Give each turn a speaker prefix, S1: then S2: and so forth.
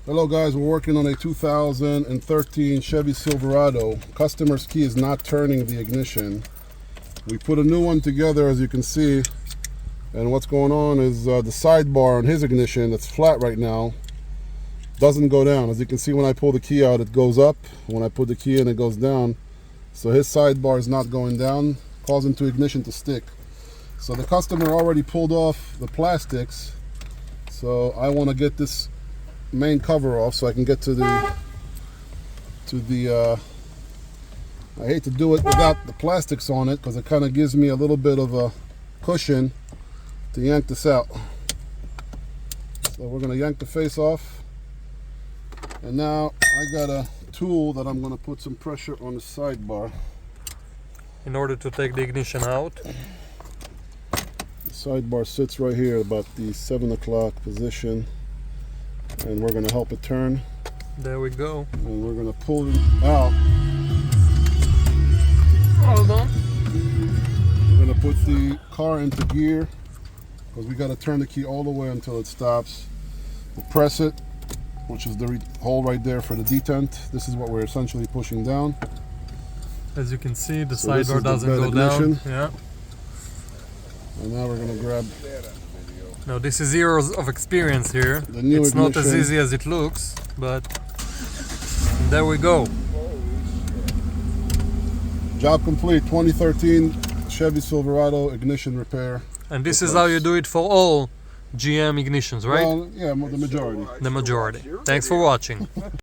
S1: Hello guys, we're working on a 2013 Chevy Silverado. Customer's key is not turning the ignition. We put a new one together, as you can see, and what's going on is the sidebar on his ignition that's flat right now doesn't go down. As you can see, when I pull the key out, it goes up. When I put the key in, it goes down. So his sidebar is not going down, causing the ignition to stick. So the customer already pulled off the plastics, so I want to get this main cover off so I can get to the I hate to do it without the plastics on it because it kind of gives me a little bit of a cushion to yank this out. So we're going to yank the face off, and now I got a tool that I'm going to put some pressure on the sidebar
S2: in order to take the ignition out.
S1: The sidebar sits right here about the 7 o'clock position, and we're going to help it turn.
S2: There we go.
S1: And we're going to pull it out.
S2: Hold on.
S1: We're going to put the car into gear because we got to turn the key all the way until it stops. We'll press it, which is the hole right there for the detent. This is what we're essentially pushing down.
S2: As you can see, the
S1: So this
S2: sidebar
S1: is the
S2: doesn't
S1: bed
S2: go
S1: ignition.
S2: down. Yeah.
S1: And now we're going to grab
S2: Now this is years of experience here.
S1: the new
S2: It's not as
S1: ignition.
S2: easy as it looks, but there we go.
S1: Job complete. 2013 Chevy Silverado ignition repair.
S2: And this is how you do it for all GM ignitions, right?
S1: Well, yeah, the majority.
S2: The majority. Thanks for watching.